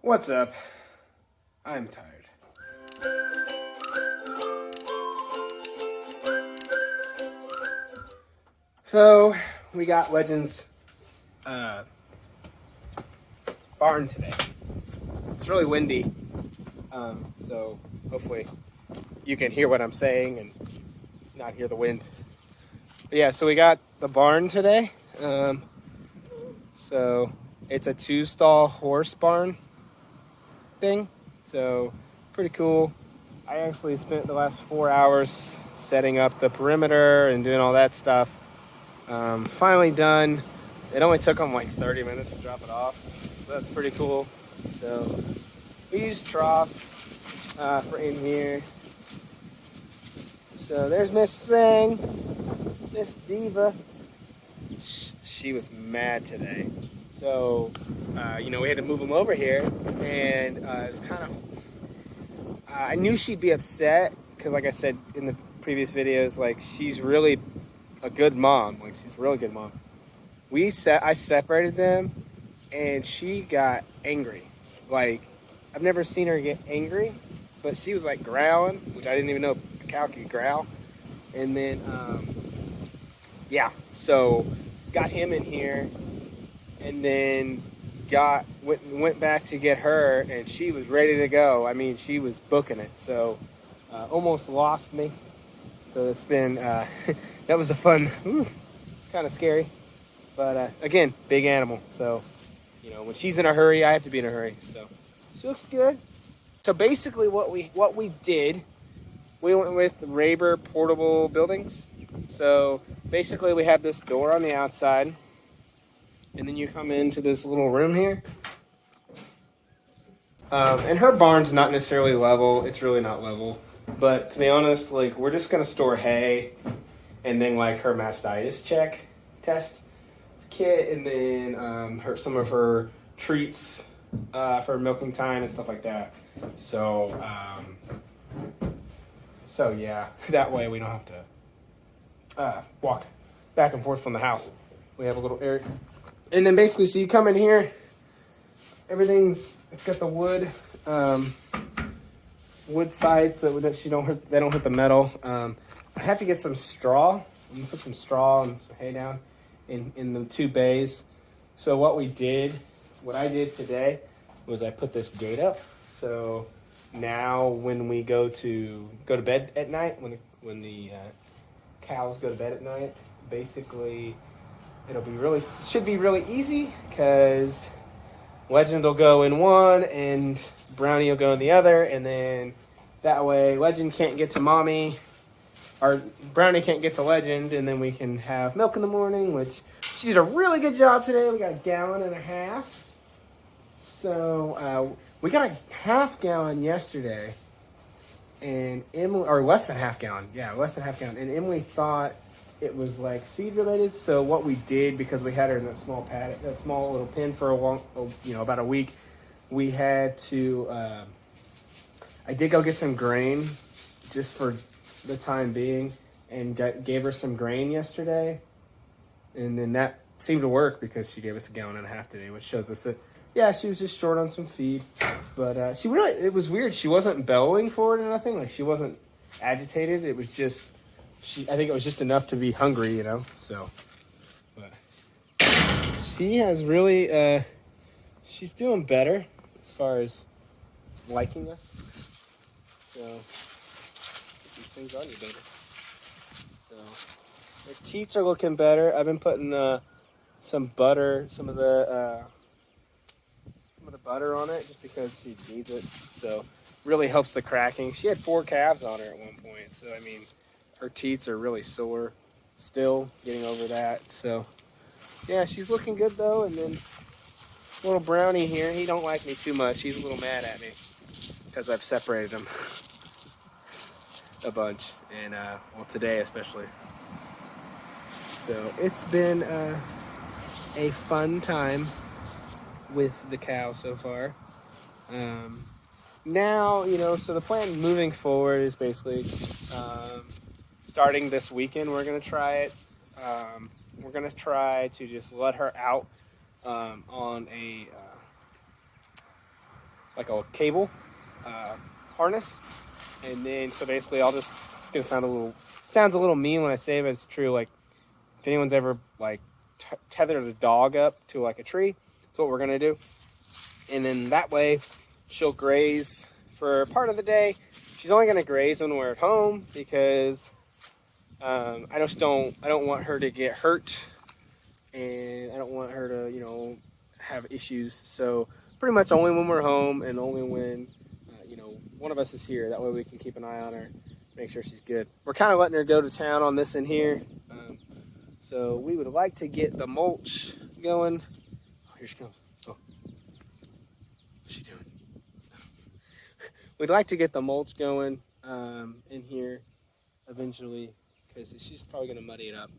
What's up? I'm tired. So, we got Legends barn today. It's really windy, so hopefully you can hear what I'm saying and not hear the wind. But yeah, so we got the barn today. So it's a 2-stall horse barn thing, so pretty cool. I actually spent the last 4 hours setting up the perimeter and doing all that stuff. Finally done. It only took them like 30 minutes to drop it off, so that's pretty cool. So we use troughs for in here. So there's Miss Thing, Miss Diva. She was mad today. So, we had to move them over here, and it's kind of. I knew she'd be upset because, like I said in the previous videos, like she's really a good mom. Like she's a really good mom. I separated them, and she got angry. Like I've never seen her get angry, but she was like growling, which I didn't even know a cow could growl. And then, so got him in here, and then went back to get her, and she was ready to go. I mean, she was booking it. So almost lost me. So it's been that was a fun. It's kind of scary. But again, big animal. So, when she's in a hurry, I have to be in a hurry. So she looks good. So basically, what we did, we went with Raber portable buildings. So basically, we have this door on the outside, and then you come into this little room here. And her barn's not necessarily level. It's really not level. But to be honest, like we're just gonna store hay, and then like her mastitis test kit, and then some of her treats for milking time and stuff like that. So yeah, that way we don't have to walk back and forth from the house. We have a little area, and then basically, so you come in here, it's got the wood sides so that they don't hit the metal. I have to get some straw. I'm gonna put some straw and some hay down in the 2 bays. So what I did today was I put this gate up. So now when we go to bed at night, when the cows go to bed at night, basically should be really easy because Legend will go in one and Brownie will go in the other, and then that way Legend can't get to Mommy, or Brownie can't get to Legend, and then we can have milk in the morning, which she did a really good job today. We got 1.5 gallons. So we got a 1/2 gallon yesterday, and Emily, or less than 1/2 gallon. Yeah, less than 1/2 gallon. And Emily thought it was like feed related. So what we did, because we had her in that small paddock, that small little pen for about a week, we had to. I did go get some grain, just for the time being, and gave her some grain yesterday, and then that seemed to work because she gave us 1.5 gallons today, which shows us that she was just short on some feed. But it was weird. She wasn't bellowing for it or nothing. Like she wasn't agitated. It was just I think it was just enough to be hungry, So, but she has really she's doing better as far as liking us. So these things on you, baby. So her teats are looking better. I've been putting some butter, some of the butter on it, just because she needs it. So really helps the cracking. She had 4 calves on her at one point, so I mean, her teats are really sore. Still getting over that. So yeah, she's looking good though. And then little Brownie here, he don't like me too much. He's a little mad at me because I've separated him a bunch, and today especially. So it's been a fun time with the cow so far. Now, so the plan moving forward is basically starting this weekend, we're going to try it. We're going to try to just let her out on a like a cable harness, and then so basically I'll just, it's gonna sounds a little mean when I say it, but it's true. Like if anyone's ever like tethered a dog up to like a tree, that's what we're gonna do, and then that way she'll graze for part of the day. She's only gonna graze when we're at home because I don't want her to get hurt, and I don't want her to, you know, have issues. So pretty much only when we're home and only when, you know, one of us is here. That way we can keep an eye on her, make sure she's good. We're kind of letting her go to town on this in here. So we would like to get the mulch going. Oh, here she comes. Oh, what's she doing? We'd like to get the mulch going in here eventually, because she's probably going to muddy it up.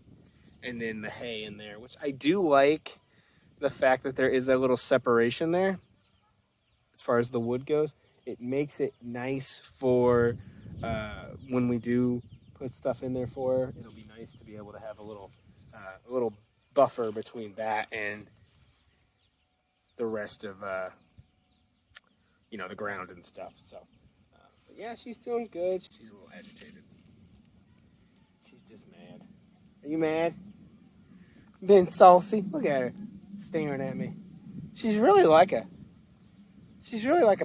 And then the hay in there, which I do like the fact that there is a little separation there as far as the wood goes. It makes it nice for when we do put stuff in there for her. It'll be nice to be able to have a little buffer between that and the rest of you know, the ground and stuff. So but yeah, she's doing good. She's a little agitated. She's just mad. Are you mad? Being saucy? Look at her staring at me. She's really like a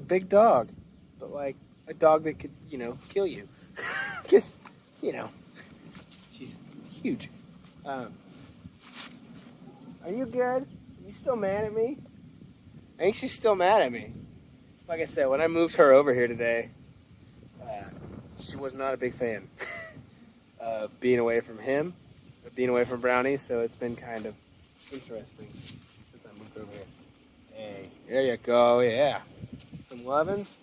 big dog, but like a dog that could, you know, kill you. Just, you know, she's huge. Are you good? Are you still mad at me? I think she's still mad at me. Like I said, when I moved her over here today, she was not a big fan of being away from him, of being away from Brownie, so it's been kind of interesting since I moved over here. Hey, there you go, yeah. Some lovin's?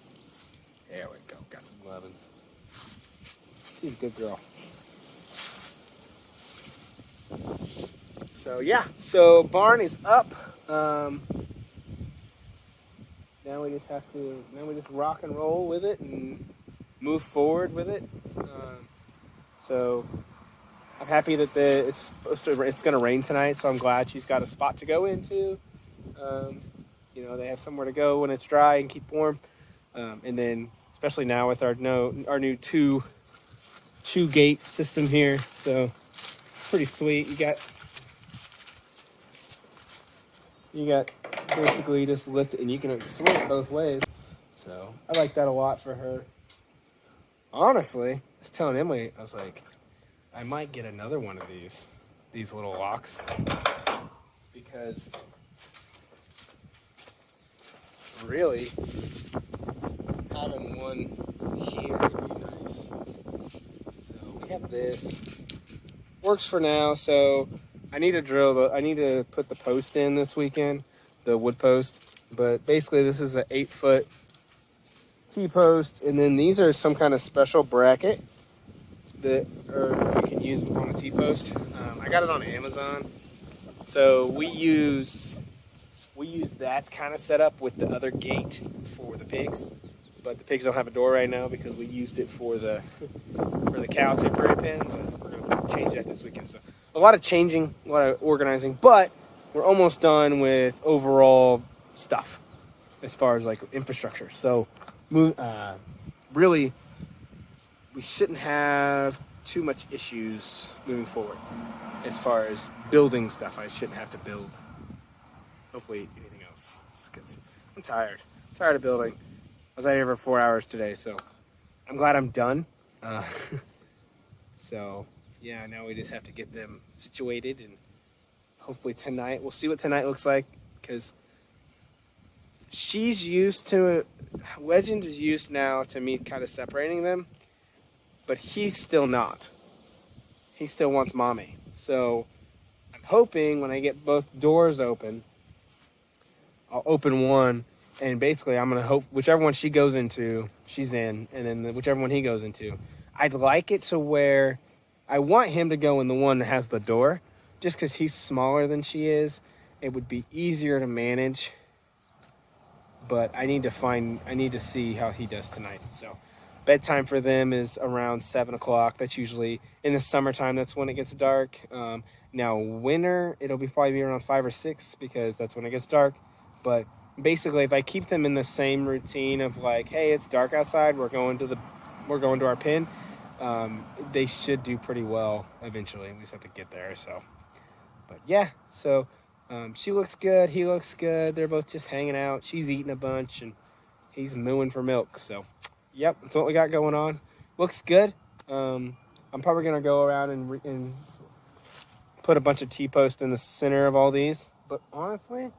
There we go, got some lovin's. She's a good girl. So yeah, so barn is up. Now we just rock and roll with it and move forward with it. So I'm happy that it's going to rain tonight, so I'm glad she's got a spot to go into. You know, they have somewhere to go when it's dry and keep warm. And then, especially now with our new two gate system here, so pretty sweet. You got basically you just lift it and you can swing it both ways. So I like that a lot for her. Honestly, I was telling Emily, I was like, I might get another one of these little locks, because really having one here would be nice. So we have this. Works for now. So I need to put the post in this weekend, the wood post. But basically this is an 8-foot T-post, and then these are some kind of special bracket that you can use on a T-post. I got it on Amazon. So we use that kind of setup with the other gate for the pigs, but the pigs don't have a door right now because we used it for the cow temporary pen. But we're gonna change that this weekend. So a lot of changing, a lot of organizing, but we're almost done with overall stuff as far as like infrastructure. So really, we shouldn't have too much issues moving forward as far as building stuff. I shouldn't have to build, hopefully, anything else, because I'm tired of building. I was out here for 4 hours today, so I'm glad I'm done. So yeah, now we just have to get them situated, and hopefully tonight, we'll see what tonight looks like, because she's used to it. Legend is used now to me kind of separating them, but he's still not. He still wants mommy. So I'm hoping when I get both doors open, I'll open one, and basically I'm going to hope whichever one she goes into, she's in, and then whichever one he goes into. I'd like it to where I want him to go in the one that has the door, just because he's smaller than she is. It would be easier to manage. But I need to see how he does tonight. So bedtime for them is around 7 o'clock. That's usually in the summertime. That's when it gets dark. Now winter, it'll probably be around 5 or 6 because that's when it gets dark. But basically, if I keep them in the same routine of like, hey, it's dark outside, we're going to our pen, they should do pretty well eventually. We just have to get there. So, but yeah, so she looks good. He looks good. They're both just hanging out. She's eating a bunch and he's mooing for milk. So, yep, that's what we got going on. Looks good. I'm probably gonna go around and put a bunch of T-posts in the center of all these. But honestly,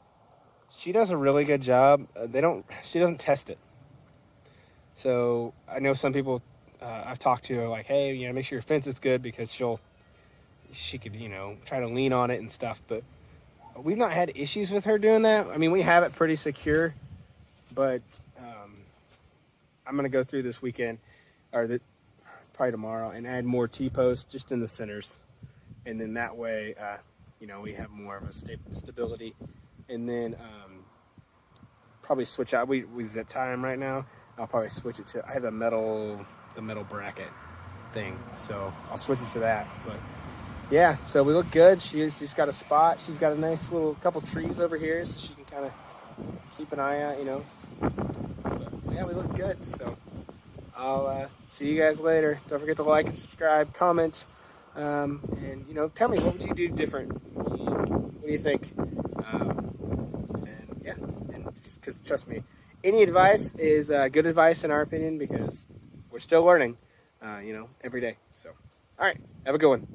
she does a really good job. She doesn't test it. So I know some people I've talked to are like, hey, make sure your fence is good because she could, try to lean on it and stuff. But we've not had issues with her doing that. I mean, we have it pretty secure, but I'm going to go through this weekend probably tomorrow and add more T-posts just in the centers. And then that way, we have more of a stability. And then probably switch out. We zip tie them right now. I'll probably switch it to. I have the metal bracket thing, so I'll switch it to that. But yeah, so we look good. She's got a spot. She's got a nice little couple trees over here, so she can kind of keep an eye out. But yeah, we look good. So I'll see you guys later. Don't forget to like and subscribe, comment, and tell me, what would you do different? What do you think? And yeah, and because trust me, any advice is good advice in our opinion because we're still learning, every day. So, all right, have a good one.